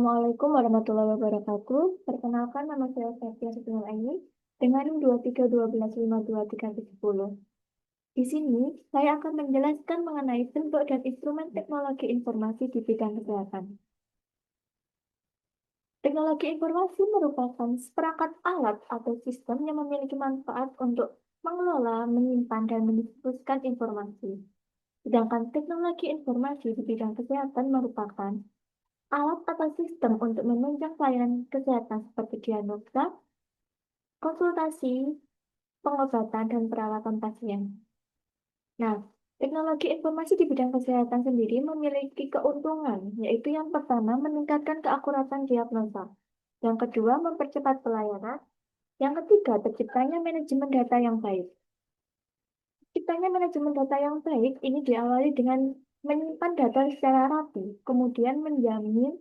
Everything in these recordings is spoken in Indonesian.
Assalamualaikum warahmatullahi wabarakatuh. Perkenalkan, nama saya Septia Sutinul Aini dengan 2312512370. Di sini, saya akan menjelaskan mengenai bentuk dan instrumen teknologi informasi di bidang kesehatan. Teknologi informasi merupakan seperangkat alat atau sistem yang memiliki manfaat untuk mengelola, menyimpan, dan mendiskusikan informasi. Sedangkan teknologi informasi di bidang kesehatan merupakan alat atau sistem untuk menunjang pelayanan kesehatan seperti diagnosa, konsultasi, pengobatan, dan perawatan pasien. Nah, teknologi informasi di bidang kesehatan sendiri memiliki keuntungan, yaitu yang pertama meningkatkan keakuratan diagnosa, yang kedua mempercepat pelayanan, yang ketiga terciptanya manajemen data yang baik. Terciptanya manajemen data yang baik ini diawali dengan menyimpan data secara rapi, kemudian menjamin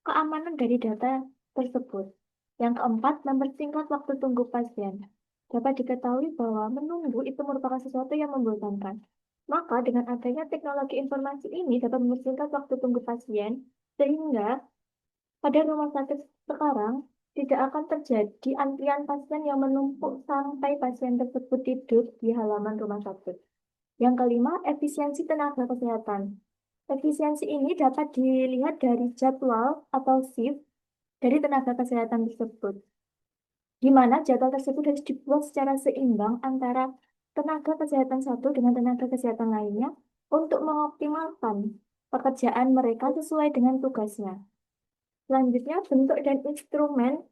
keamanan dari data tersebut. Yang keempat, mempersingkat waktu tunggu pasien. Dapat diketahui bahwa menunggu itu merupakan sesuatu yang membosankan. Maka dengan adanya teknologi informasi ini dapat mempersingkat waktu tunggu pasien, sehingga pada rumah sakit sekarang tidak akan terjadi antrian pasien yang menumpuk sampai pasien tersebut tidur di halaman rumah sakit. Yang kelima, efisiensi tenaga kesehatan. Efisiensi ini dapat dilihat dari jadwal atau shift dari tenaga kesehatan tersebut, di mana jadwal tersebut harus dibuat secara seimbang antara tenaga kesehatan satu dengan tenaga kesehatan lainnya untuk mengoptimalkan pekerjaan mereka sesuai dengan tugasnya. Selanjutnya, bentuk dan instrumen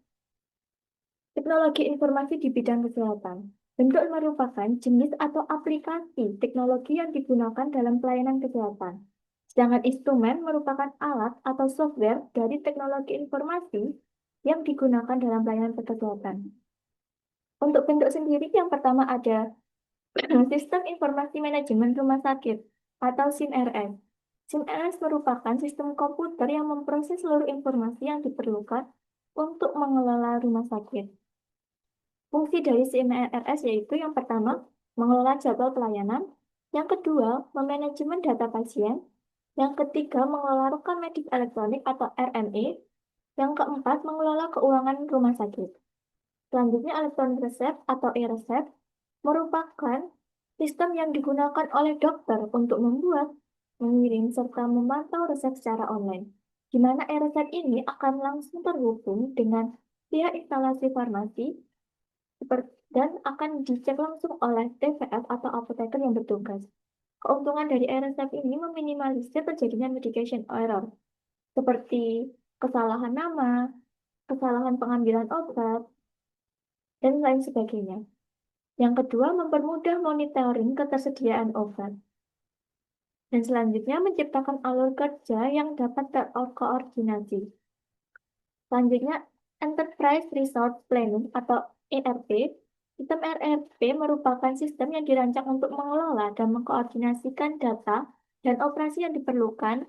teknologi informasi di bidang kesehatan. Bentuk merupakan jenis atau aplikasi teknologi yang digunakan dalam pelayanan kesehatan. Sedangkan instrumen merupakan alat atau software dari teknologi informasi yang digunakan dalam pelayanan kesehatan. Untuk bentuk sendiri, yang pertama ada Sistem Informasi Manajemen Rumah Sakit atau SIMRS. SIMRS merupakan sistem komputer yang memproses seluruh informasi yang diperlukan untuk mengelola rumah sakit. Fungsi dari SIMRS yaitu yang pertama, mengelola jadwal pelayanan, yang kedua, memanajemen data pasien, yang ketiga, mengelola rekam medis elektronik atau RME, yang keempat, mengelola keuangan rumah sakit. Selanjutnya, elektronik resep atau e-resep merupakan sistem yang digunakan oleh dokter untuk membuat, mengirim, serta memantau resep secara online, di mana e-resep ini akan langsung terhubung dengan pihak instalasi farmasi dan akan dicek langsung oleh TVF atau apoteker yang bertugas. Keuntungan dari e-resep ini meminimalisir terjadinya medication error, seperti kesalahan nama, kesalahan pengambilan obat, dan lain sebagainya. Yang kedua, mempermudah monitoring ketersediaan obat. Dan selanjutnya, menciptakan alur kerja yang dapat terkoordinasi. Selanjutnya, Enterprise Resource Planning atau ERP. Sistem ERP merupakan sistem yang dirancang untuk mengelola dan mengkoordinasikan data dan operasi yang diperlukan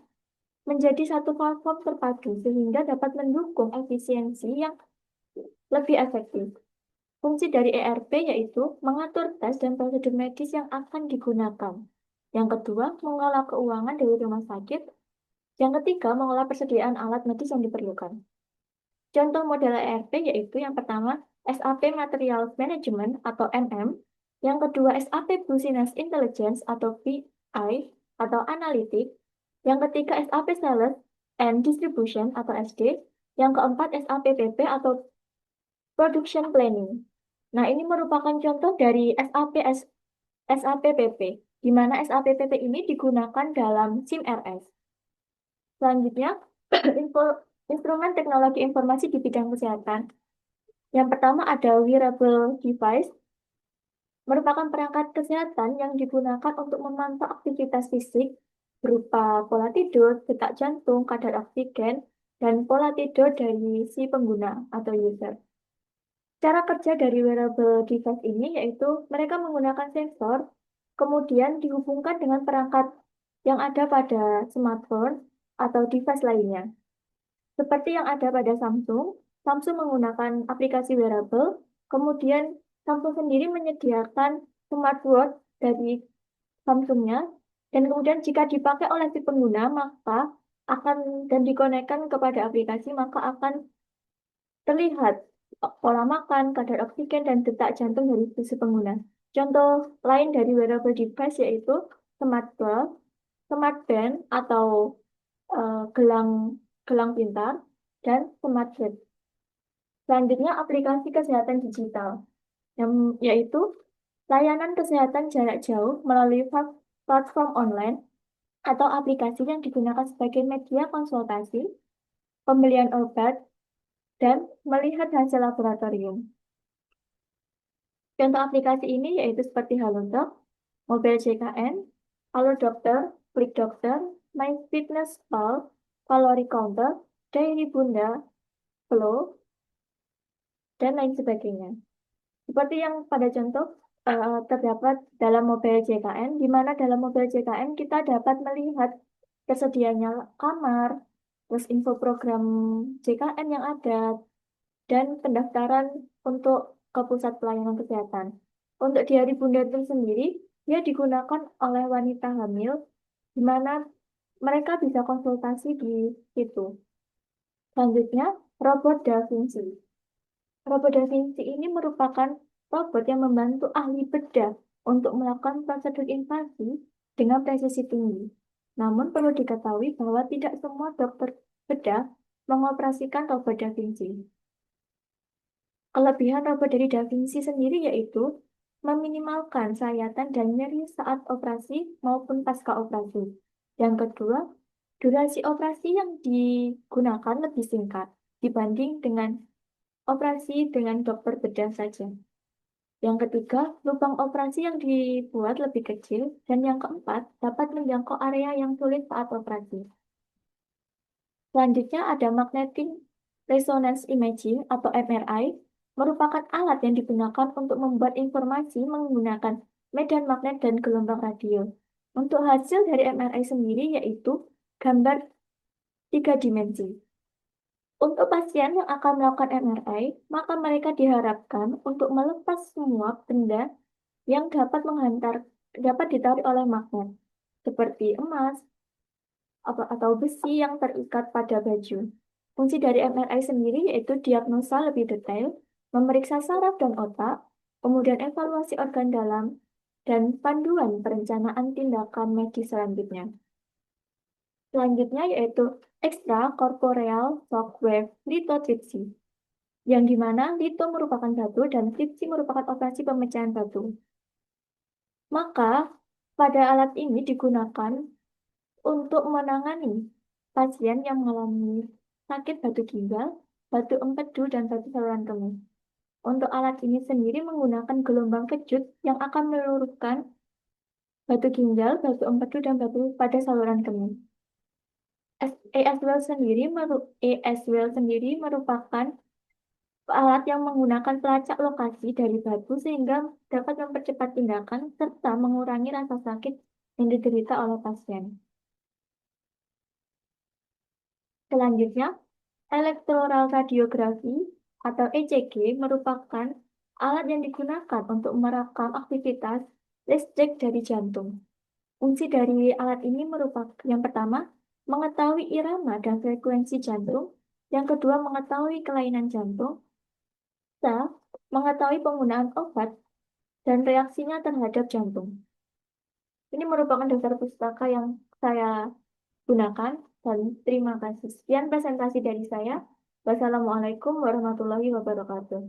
menjadi satu platform terpadu sehingga dapat mendukung efisiensi yang lebih efektif. Fungsi dari ERP yaitu mengatur tes dan prosedur medis yang akan digunakan. Yang kedua, mengelola keuangan dari rumah sakit. Yang ketiga, mengelola persediaan alat medis yang diperlukan. Contoh model ERP yaitu yang pertama, SAP Material Management atau MM. Yang kedua, SAP Business Intelligence atau BI atau Analytics. Yang ketiga, SAP Sales and Distribution atau SD. Yang keempat, SAP PP atau Production Planning. Nah, ini merupakan contoh dari SAP PP, di mana SAP PP ini digunakan dalam SIMRS. Selanjutnya, instrumen teknologi informasi di bidang kesehatan. Yang pertama ada wearable device, merupakan perangkat kesehatan yang digunakan untuk memantau aktivitas fisik berupa pola tidur, detak jantung, kadar oksigen, dan pola tidur dari si pengguna atau user. Cara kerja dari wearable device ini yaitu mereka menggunakan sensor, kemudian dihubungkan dengan perangkat yang ada pada smartphone atau device lainnya. Seperti yang ada pada Samsung, Samsung menggunakan aplikasi wearable, kemudian Samsung sendiri menyediakan smartwatch dari Samsungnya, dan kemudian jika dipakai oleh si pengguna, maka akan dan dikonekkan kepada aplikasi, maka akan terlihat pola makan, kadar oksigen, dan detak jantung dari si pengguna. Contoh lain dari wearable device yaitu smart watch, smart band atau gelang gelang pintar, dan smart watch. Selanjutnya aplikasi kesehatan digital, yang yaitu layanan kesehatan jarak jauh melalui platform online atau aplikasi yang digunakan sebagai media konsultasi, pembelian obat, dan melihat hasil laboratorium. Contoh aplikasi ini yaitu seperti Halodoc, Mobile JKN, Halo Dokter, Klik Dokter, My Fitness Pal, Kalori Counter, Diary Bunda, Flow, dan lain sebagainya. Seperti yang pada contoh terdapat dalam Mobile JKN, di mana dalam Mobile JKN kita dapat melihat tersedianya kamar, terus info program JKN yang ada, dan pendaftaran untuk ke pusat pelayanan kesehatan. Untuk di Hari Bunda itu sendiri, dia digunakan oleh wanita hamil, di mana mereka bisa konsultasi di situ. Selanjutnya, robot Da Vinci. Robot Da Vinci ini merupakan robot yang membantu ahli bedah untuk melakukan prosedur invasi dengan presisi tinggi. Namun perlu diketahui bahwa tidak semua dokter bedah mengoperasikan robot Da Vinci. Kelebihan robot dari Da Vinci sendiri yaitu meminimalkan sayatan dan nyeri saat operasi maupun pasca operasi. Yang kedua, durasi operasi yang digunakan lebih singkat dibanding dengan operasi dengan dokter bedah saja. Yang ketiga, lubang operasi yang dibuat lebih kecil. Dan yang keempat, dapat menjangkau area yang sulit saat operasi. Selanjutnya ada magnetic resonance imaging atau MRI, merupakan alat yang digunakan untuk membuat informasi menggunakan medan magnet dan gelombang radio. Untuk hasil dari MRI sendiri yaitu gambar 3 dimensi. Untuk pasien yang akan melakukan MRI, maka mereka diharapkan untuk melepas semua benda yang dapat ditarik oleh magnet, seperti emas atau besi yang terikat pada baju. Fungsi dari MRI sendiri yaitu diagnosa lebih detail, memeriksa saraf dan otak, kemudian evaluasi organ dalam, dan panduan perencanaan tindakan medis selanjutnya. Selanjutnya yaitu extracorporeal shock wave lithotripsy, yang dimana litho merupakan batu dan tripsy merupakan operasi pemecahan batu. Maka pada alat ini digunakan untuk menangani pasien yang mengalami sakit batu ginjal, batu empedu, dan batu saluran kemih. Untuk alat ini sendiri menggunakan gelombang kejut yang akan meluruskan batu ginjal, batu empedu, dan batu pada saluran kemih. ESWL sendiri merupakan alat yang menggunakan pelacak lokasi dari batu sehingga dapat mempercepat tindakan serta mengurangi rasa sakit yang diderita oleh pasien. Selanjutnya, elektroradiografi atau ECG merupakan alat yang digunakan untuk merekam aktivitas listrik dari jantung. Fungsi dari alat ini merupakan yang pertama, mengetahui irama dan frekuensi jantung, yang kedua mengetahui kelainan jantung, ketiga mengetahui penggunaan obat dan reaksinya terhadap jantung. Ini merupakan dasar pustaka yang saya gunakan dan terima kasih. Sekian presentasi dari saya. Wassalamualaikum warahmatullahi wabarakatuh.